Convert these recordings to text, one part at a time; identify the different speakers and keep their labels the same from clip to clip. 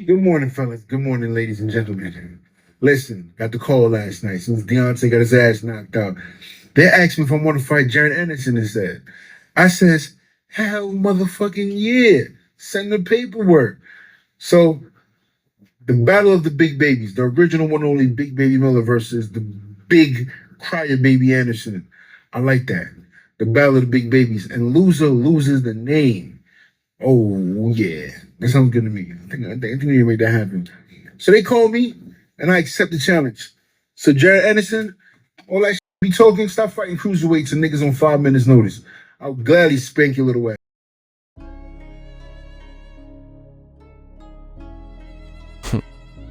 Speaker 1: Good morning, fellas. Good morning, ladies and gentlemen. Listen, got the call last night since Deontay got his ass knocked out. They asked me if I want to fight Jared Anderson instead. I says, hell motherfucking yeah. Send the paperwork. So, the battle of the big babies, the original one only Big Baby Miller versus the big Crier Baby Anderson. I like that. The battle of the big babies. And loser loses the name. Oh, yeah. That sounds good to me. I think we need to make that happen. So they called me, and I accept the challenge. So Jared Anderson, all that shit be talking, stop fighting cruiserweights and niggas on 5 minutes notice. I'll gladly spank your little ass.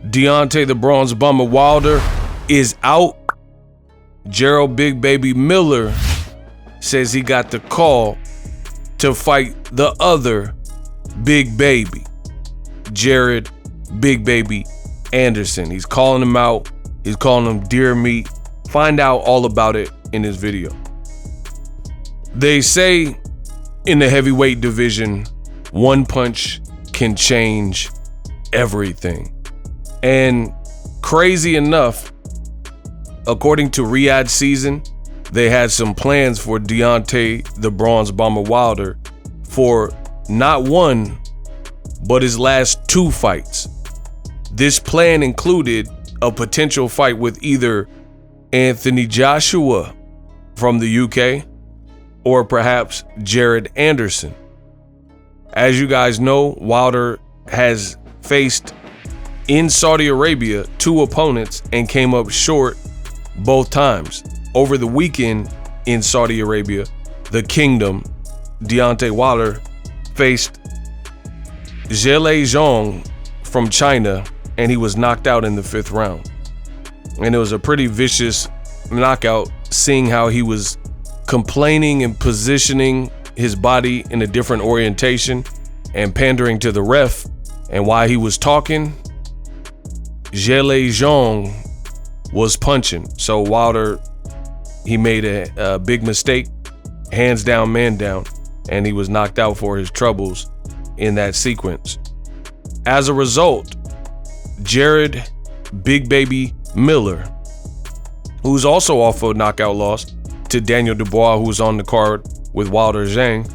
Speaker 2: Deontay the Bronze Bomber Wilder is out. Jarrell Big Baby Miller says he got the call to fight the other Big Baby, Jared Big Baby Anderson. He's calling him out. He's calling him deer meat. Find out all about it in this video. They say in the heavyweight division, one punch can change everything. And crazy enough, according to Riyadh Season, they had some plans for Deontay the Bronze Bomber Wilder for not one, but his last 2 fights. This plan included a potential fight with either Anthony Joshua from the UK or perhaps Jared Anderson. As you guys know, Wilder has faced in Saudi Arabia 2 opponents and came up short both times. Over the weekend in Saudi Arabia, the Kingdom, Deontay Wilder faced Zelle from China, and he was knocked out in the 5th round. And it was a pretty vicious knockout, seeing how he was complaining and positioning his body in a different orientation and pandering to the ref. And while he was talking, Zhang was punching. So Wilder, he made a big mistake, hands down, man down, and he was knocked out for his troubles in that sequence. As a result, Jared Big Baby Miller, who's also off a knockout loss to Daniel Dubois, who was on the card with Wilder Zhang,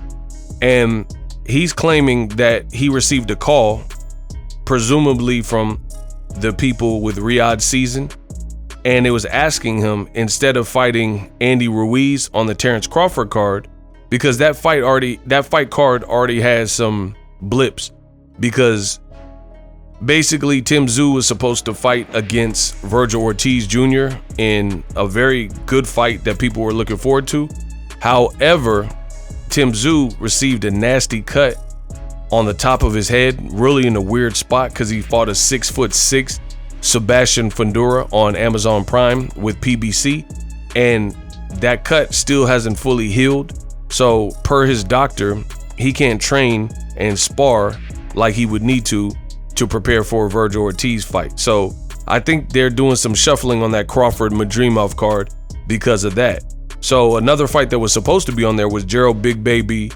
Speaker 2: and he's claiming that he received a call, presumably from the people with Riyadh Season, and it was asking him, instead of fighting Andy Ruiz on the Terrence Crawford card, because that fight card already has some blips, because basically Tim Tszyu was supposed to fight against Virgil Ortiz Jr. in a very good fight that people were looking forward to. However, Tim Tszyu received a nasty cut on the top of his head, really in a weird spot, because he fought a 6'6" Sebastian Fundora on Amazon Prime with PBC, and that cut still hasn't fully healed. So per his doctor, he can't train and spar like he would need to prepare for a Virgil Ortiz fight. So I think they're doing some shuffling on that Crawford Madrimov card because of that. So another fight that was supposed to be on there was Jarrell Big Baby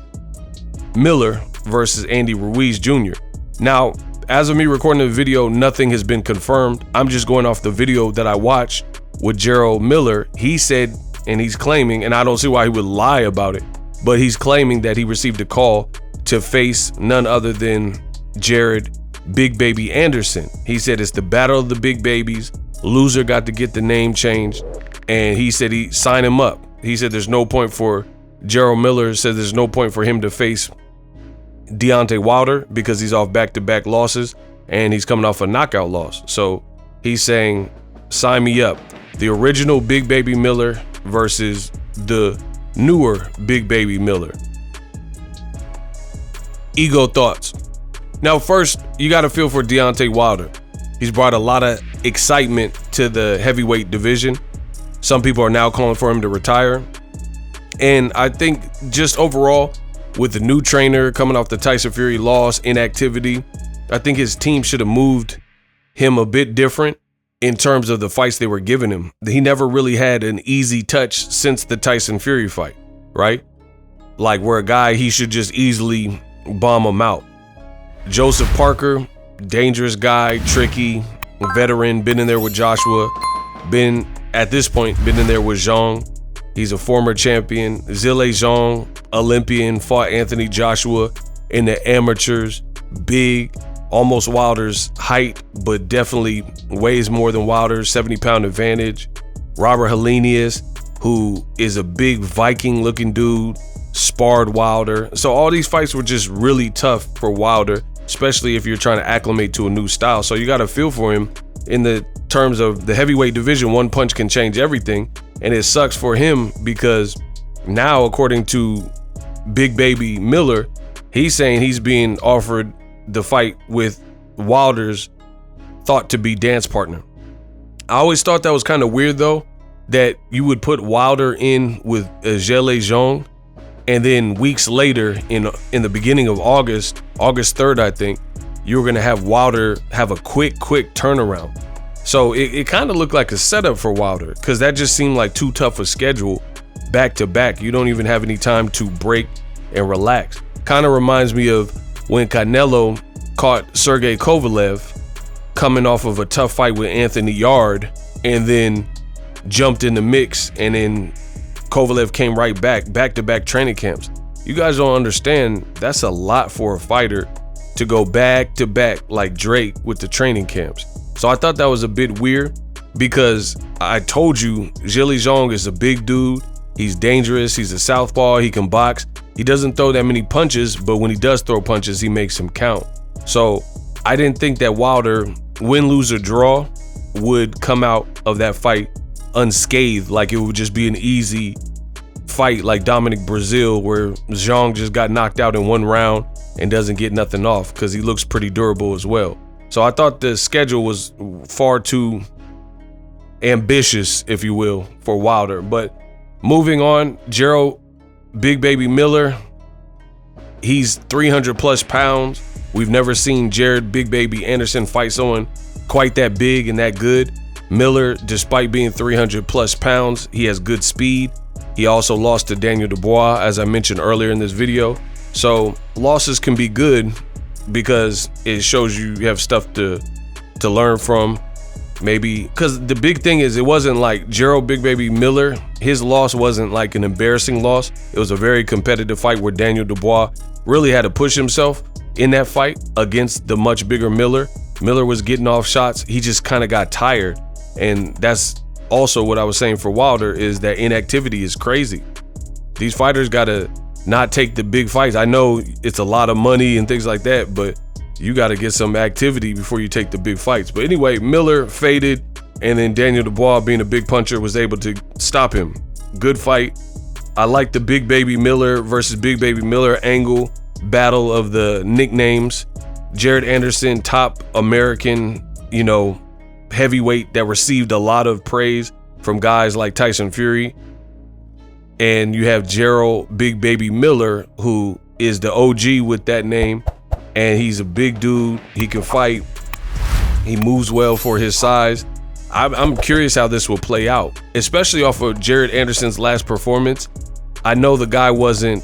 Speaker 2: Miller versus Andy Ruiz Jr. Now, as of me recording the video, nothing has been confirmed. I'm just going off the video that I watched with Jarrell Miller. He said, and he's claiming, and I don't see why he would lie about it, but he's claiming that he received a call to face none other than Jared Big Baby Anderson. He said it's the battle of the big babies. Loser got to get the name changed, and he said he signed him up. He said there's no point for Jarrell Miller, said there's no point for him to face Deontay Wilder because he's off back-to-back losses and he's coming off a knockout loss. So he's saying, sign me up. The original Big Baby Miller versus the newer Big Baby Miller. Ego thoughts. Now, first, you got to feel for Deontay Wilder. He's brought a lot of excitement to the heavyweight division. Some people are now calling for him to retire. And I think just overall, with the new trainer coming off the Tyson Fury loss, inactivity, I think his team should have moved him a bit different in terms of the fights they were giving him. He never really had an easy touch since the Tyson Fury fight, right? Like where a guy, he should just easily bomb him out. Joseph Parker, dangerous guy, tricky, veteran, been in there with Joshua, at this point, been in there with Zhang. He's a former champion. Zelle Zhang, Olympian, fought Anthony Joshua in the amateurs. Big, almost Wilder's height, but definitely weighs more than Wilder's, 70-pound advantage. Robert Helenius, who is a big Viking-looking dude, sparred Wilder. So all these fights were just really tough for Wilder, especially if you're trying to acclimate to a new style. So you got to feel for him in the terms of the heavyweight division. One punch can change everything. And it sucks for him because now, according to Big Baby Miller, he's saying he's being offered the fight with Wilder's thought to be dance partner. I always thought that was kind of weird though, that you would put Wilder in with Zelle Zhang, and then weeks later in the beginning of August 3rd, I think, you were gonna have Wilder have a quick turnaround. So it kind of looked like a setup for Wilder, because that just seemed like too tough a schedule back to back. You don't even have any time to break and relax. Kind of reminds me of when Canelo caught Sergey Kovalev coming off of a tough fight with Anthony Yarde and then jumped in the mix, and then Kovalev came right back to back training camps. You guys don't understand, that's a lot for a fighter to go back to back like Drake with the training camps. So I thought that was a bit weird, because I told you Zelle Zhang is a big dude. He's dangerous. He's a southpaw. He can box. He doesn't throw that many punches, but when he does throw punches, he makes them count. So I didn't think that Wilder, win, lose, or draw, would come out of that fight unscathed, like it would just be an easy fight like Dominic Brazil, where Zhang just got knocked out in one round and doesn't get nothing off, because he looks pretty durable as well. So I thought the schedule was far too ambitious, if you will, for Wilder. But moving on, Jarrell Big Baby Miller, he's 300 plus pounds. We've never seen Jared Big Baby Anderson fight someone quite that big and that good. Miller, despite being 300 plus pounds, he has good speed. He also lost to Daniel Dubois, as I mentioned earlier in this video. So losses can be good, because it shows you have stuff to learn from. Maybe because the big thing is, it wasn't like Jarrell Big Baby Miller, his loss wasn't like an embarrassing loss. It was a very competitive fight where Daniel Dubois really had to push himself in that fight against the much bigger Miller. Miller was getting off shots. He just kind of got tired. And that's also what I was saying for Wilder, is that inactivity is crazy. These fighters gotta not take the big fights. I know it's a lot of money and things like that, but you got to get some activity before you take the big fights. But anyway, Miller faded, and then Daniel Dubois, being a big puncher, was able to stop him. Good fight. I like the Big Baby Miller versus Big Baby Miller angle, battle of the nicknames. Jared Anderson, top American, heavyweight that received a lot of praise from guys like Tyson Fury. And you have Jarrell Big Baby Miller, who is the OG with that name. And he's a big dude. He can fight. He moves well for his size. I'm curious how this will play out, especially off of Jared Anderson's last performance. I know the guy wasn't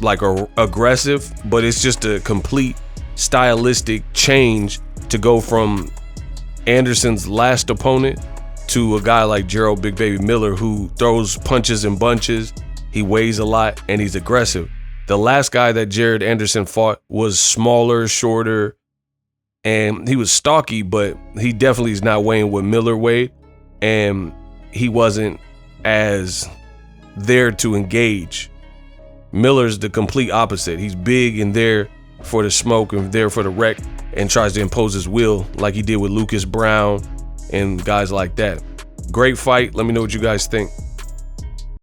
Speaker 2: like aggressive, but it's just a complete stylistic change to go from Anderson's last opponent to a guy like Jarrell Big Baby Miller, who throws punches and bunches. He weighs a lot and he's aggressive. The last guy that Jared Anderson fought was smaller, shorter, and he was stocky, but he definitely is not weighing what Miller weighed, and he wasn't as there to engage. Miller's the complete opposite. He's big and there for the smoke and there for the wreck, and tries to impose his will like he did with Lucas Brown and guys like that. Great fight. Let me know what you guys think.